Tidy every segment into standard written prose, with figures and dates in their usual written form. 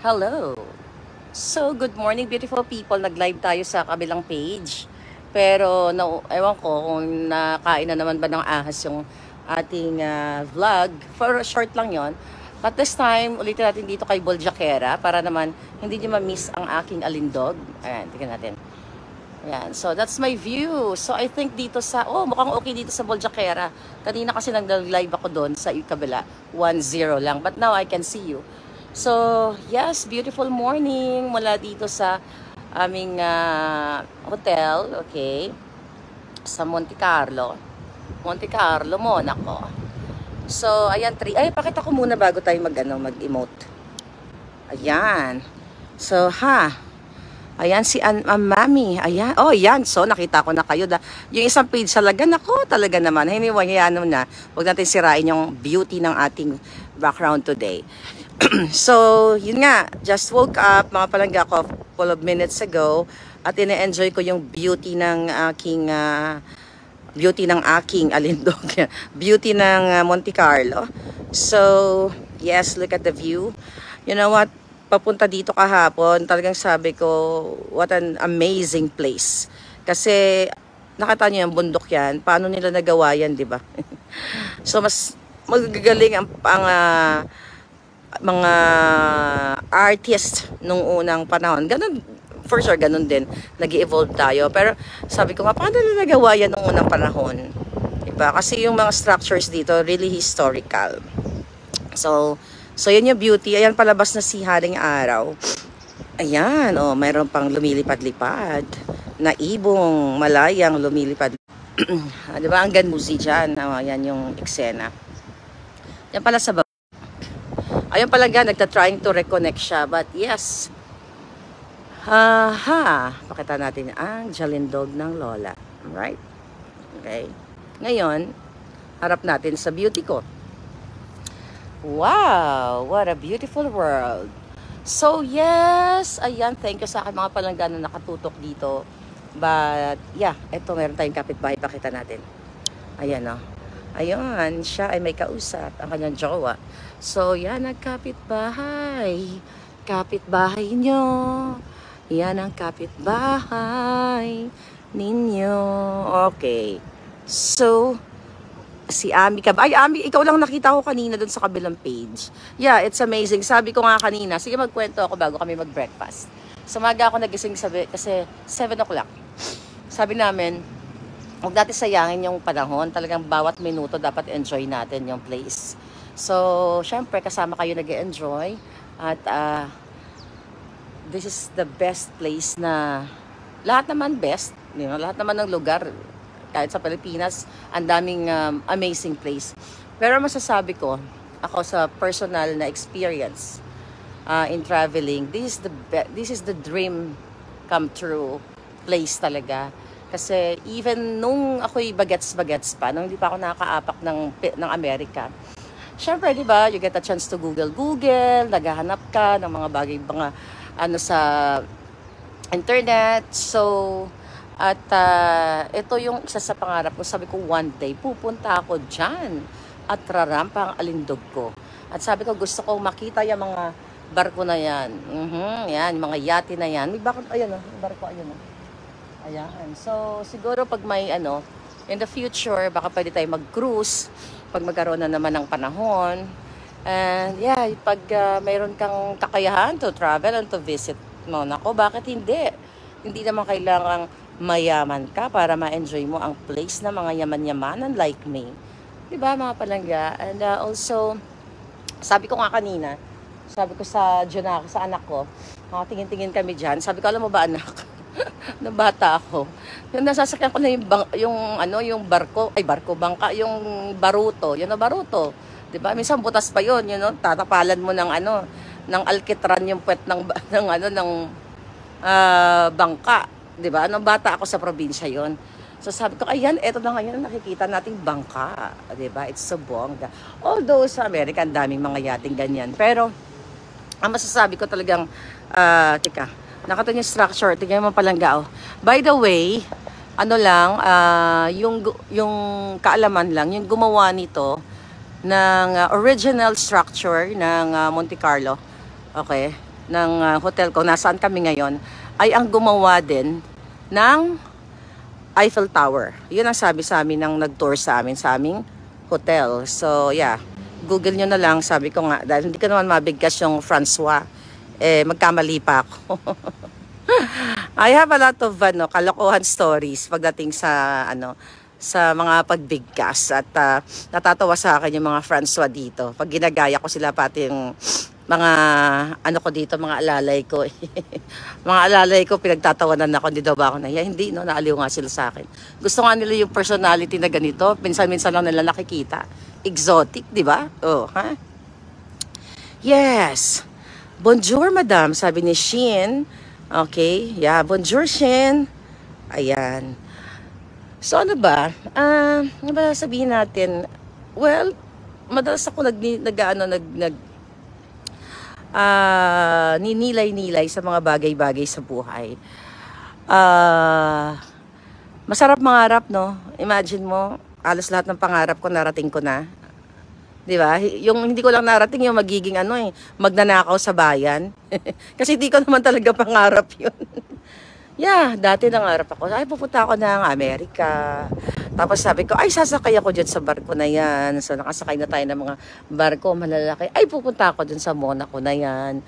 Hello. So, good morning beautiful people. Nag-live tayo sa kabilang page. Pero, ewan ko kung nakain na naman ba ng ahas yung ating vlog. For short lang yon. But this time, ulitin natin dito kay Boljakera para naman hindi niyo ma-miss ang aking alindog. Ayan, tingnan natin. Ayan, so that's my view. So I think dito sa, mukhang okay dito sa Boljakera. Kanina kasi nag-live ako doon sa kabila. 1-0 lang. But now I can see you. So, yes, beautiful morning mula dito sa aming hotel, okay, sa Monte Carlo, Monaco. So, ayan, pakita ko muna bago tayo mag-emote. Ayan. So, ayan si Mami. Ayan. Oh, ayan. So, nakita ko na kayo. Yung isang page talaga, nako, talaga naman. Anyway, na. Huwag natin sirain yung beauty ng ating background today. So, yun nga. Just woke up, mga palangga ko, a couple of minutes ago. At ine-enjoy ko yung beauty ng aking alindog. Beauty ng Monte Carlo. So, yes, look at the view. You know what? Papunta dito kahapon, talagang sabi ko, what an amazing place. Kasi, nakita niyo yung bundok yan, paano nila nagawa yan, di ba? So, mas magagaling ang mga artist nung unang panahon. Ganun, for sure, ganun din. Nag-evolve tayo. Pero, sabi ko nga, paano nila nagawa yan nung unang panahon? Di ba? Kasi yung mga structures dito, really historical. So, yun yung beauty. Ayan, palabas na si Haring Araw. Ayan, mayroon pang lumilipad-lipad. Na ibong, malayang lumilipad. Diba, ang ganmusi dyan. Ayan yung eksena. Yan pala sa baba. Ayun pala nga, nagta-trying to reconnect siya. But yes. Pakita natin ang jalindog ng Lola. Alright? Okay. Ngayon, harap natin sa beauty ko. Wow! What a beautiful world. So, yes. Ayan, thank you sa akin mga palangga na nakatutok dito. But, yeah. Ito, meron tayong kapitbahay. Pakita natin. Ayan, Ayun, siya ay may kausap. Ang kanyang jowa. So, yan ang kapitbahay. Kapitbahay nyo. Yan ang kapitbahay ninyo. Okay. So, si Ami ka ba? Ay, Ami, ikaw lang nakita ko kanina dun sa kabilang page. Yeah, it's amazing. Sabi ko nga kanina, sige magkwento ako bago kami mag-breakfast. Sa maga ako nagising kasi 7 o'clock. Sabi namin, huwag natin sayangin yung panahon. Talagang bawat minuto dapat enjoy natin yung place. So, syempre, kasama kayo nag-enjoy. At, this is the best place na, lahat naman best. Lahat naman ng lugar, kahit sa Pilipinas, ang daming amazing place. Pero masasabi ko, ako sa personal na experience in traveling, this is the dream come true place talaga. Kasi even nung ako'y bagets pa, nung hindi pa ako nakakaapak ng Amerika, syempre, di ba, you get a chance to Google, naghahanap ka ng mga bagay, sa internet. So, at ito yung isa sa pangarap ko. Sabi ko, one day, pupunta ako dyan at rarampa ang alindog ko. At sabi ko, gusto ko makita yung mga barko na yan. Yan, mga yate na yan. May barko, barko, ayan. So, siguro pag may in the future, baka pwede tayo mag-cruise pag magkaroon na naman ng panahon. And yeah, pag mayroon kang kakayahan to travel and to visit Monaco, bakit hindi? Hindi naman kailangang mayaman ka para ma-enjoy mo ang place na mga yaman-yamanan like me. Diba mga palangga? And also, sabi ko nga kanina, sabi ko sa anak ko, tingin-tingin kami dyan. Sabi ko, alam mo ba anak? Nung bata ako, yung nasasakyan ko na yung bangka, yung baruto, baruto. Diba? Minsan butas pa yun, tatapalan mo ng ng alkitran yung puwet ng bangka. Diba? Nung bata ako sa probinsya yon. So sabi ko, ayan, eto na ngayon nakikita nating bangka. Diba? It's so bongga. Although sa Amerika, ang daming mga yating ganyan. Pero, ang masasabi ko talagang, nakita niyo structure, tingnan mo palangga. By the way, yung kaalaman lang, yung gumawa nito ng original structure ng Monte Carlo, okay, ng hotel ko, nasaan kami ngayon, ay ang gumawa din ng Eiffel Tower. Yun ang sabi sa amin ng nag-tour sa amin, sa aming hotel. So, yeah. Google nyo na lang, sabi ko nga, dahil hindi ko naman mabigkas yung Francois. Magkamali pa ako. I have a lot of kalokohan stories pagdating sa sa mga pagbigkas at natatawa sa akin yung mga Francois dito. Pag ginagaya ko sila pati yung mga ko dito, mga alalay ko. Mga alalay ko pinagtatawanan ako, hindi daw ba ako nahiya? Hindi, no, naaliw nga sila sa akin. Gusto nga nila yung personality na ganito, minsan-minsan lang nila nakikita. Exotic, di ba? Oh, ha? Yes. Bonjour, madam, sabi ni Shin. Okay, yeah, bonjour, Shin. Ayan. So, ano ba? Ano ba sabihin natin? Well, madalas ako ninilay-nilay sa mga bagay-bagay sa buhay. Masarap mangarap, no? Imagine mo, halos lahat ng pangarap ko narating ko na. 'Di ba? Yung hindi ko lang narating yung magiging magnanakaw sa bayan. Kasi hindi ko naman talaga pangarap 'yun. Yeah, dati nangarap ako. Ay, pupunta ako ng Amerika. Tapos sabi ko, ay, sasakay ako dyan sa barko na yan. So, nakasakay na tayo ng mga barko malalaki. Ay, pupunta ako dyan sa Monaco na yan.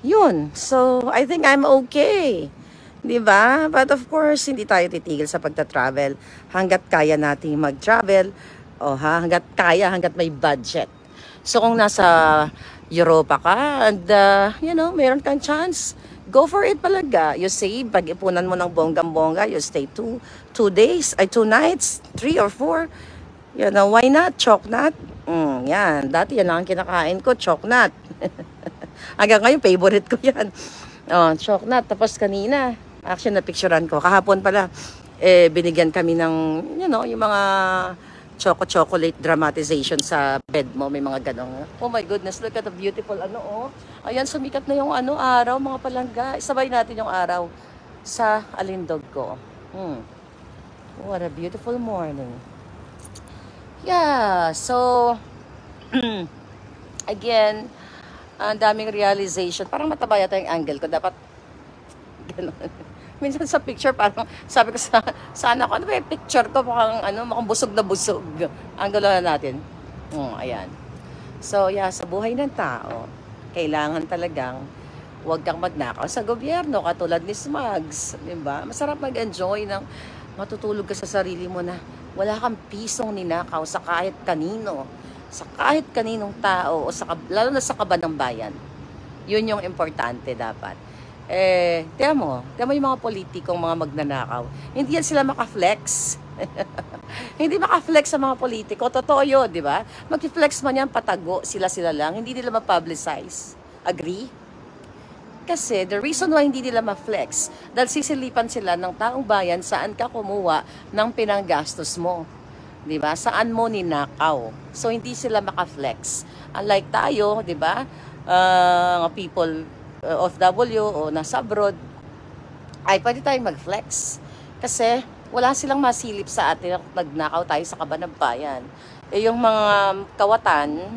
Yun. So, I think I'm okay. Diba? But of course, hindi tayo titigil sa pagta-travel. Hanggat kaya nating mag-travel. Hanggat kaya, hanggat may budget. So, kung nasa Europa ka, and, meron kang chance, go for it talaga. You save, pag-ipunan mo ng bonggang-bongga, you stay 2 days, 2 nights, 3 or 4. Why not? Choknat. Yan. Dati yan lang ang kinakain ko, choknat. Hanggang ngayon, favorite ko yan. Choknat. Tapos kanina, actually, napicturean ko. Kahapon pala, binigyan kami ng, yung mga chocolate dramatization sa bed mo, may mga ganong. Oh my goodness, look at the beautiful Ayan, sumikat na yung araw, mga palangga. Isabay natin yung araw sa alindog ko. What a beautiful morning. Yeah, so again, ang daming realization. Parang mataba yata yung angle ko. Dapat ganun. Minsan sa picture, parang sabi ko sana ako, ano ba yung picture ko? Mukhang busog na busog. Ang gulo na natin. Ayan. So, yeah, sa buhay ng tao, kailangan talagang huwag kang magnakaw sa gobyerno, katulad ni Smugs. Diba? Masarap mag-enjoy ng matutulog ka sa sarili mo na wala kang pisong ninakaw sa kahit kanino. Sa kahit kaninong tao, o lalo na sa kaban ng bayan. Yun yung importante dapat. Tiyan mo yung mga politikong mga magnanakaw. Hindi yan sila maka-flex. Hindi maka-flex sa mga politiko. Totoo yun, di ba? Mag-flex man yan, patago, sila lang. Hindi nila ma-publicize. Agree? Kasi the reason why hindi nila ma-flex, dahil sisilipan sila ng taong bayan saan ka kumuha ng pinanggastos mo. Di ba? Saan mo ninakaw. So, hindi sila maka-flex. Unlike tayo, di ba? People OFW o nasa abroad, ay pwede tayong mag-flex. Kasi wala silang masilip sa atin na nagnakaw tayo sa kaban ng bayan. Yung mga kawatan,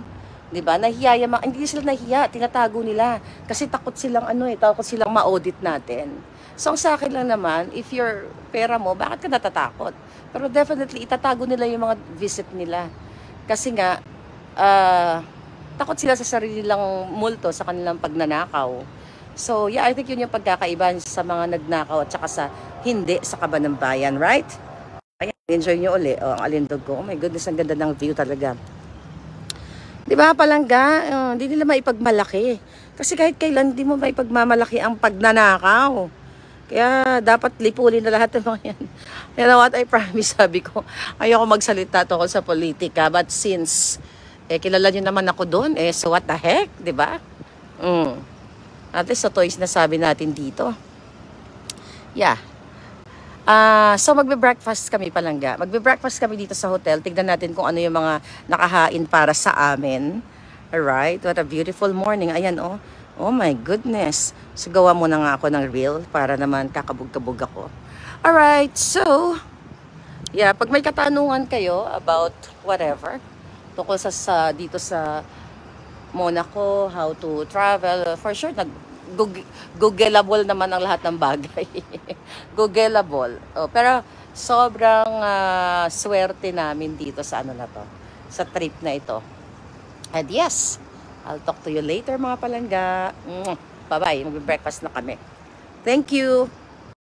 di ba, hindi sila nahiya, tinatago nila. Kasi takot silang takot silang ma-audit natin. So, sa akin lang naman, if your pera mo, bakit ka natatakot? Pero definitely, itatago nila yung mga visit nila. Kasi nga, takot sila sa sarili nilang multo sa kanilang pagnanakaw. So, yeah, I think yun yung pagkakaiba sa mga nagnakaw at saka sa hindi sa kaban ng bayan, right? Ayan, enjoy nyo uli. Ang alindog ko. Oh my goodness, ang ganda ng view talaga. Di ba, palangga? Hindi nila maipagmalaki. Kasi kahit kailan, hindi mo maipagmamalaki ang pagnanakaw. Kaya dapat lipulin na lahat ng mga yan. You know what, I promise, sabi ko, ayoko magsalita tungkol sa politika. But since kilala nyo naman ako doon, so what the heck, di ba? At least ito yung sinasabi natin dito. Yeah. So magbe-breakfast kami palangga. Magbe-breakfast kami dito sa hotel. Tignan natin kung ano yung mga nakahain para sa amin. Alright, what a beautiful morning. Ayan, oh. Oh my goodness. So gawa muna nga ako ng reel para naman kakabog-kabog ako. Alright, so yeah, pag may katanungan kayo about whatever, tungkol dito sa Monaco, how to travel. For sure, Googleable naman ang lahat ng bagay. Googleable. Oh, pero sobrang swerte namin dito sa ano na to, sa trip na ito. And yes, I'll talk to you later mga palangga. Bye-bye. Mag-breakfast na kami. Thank you.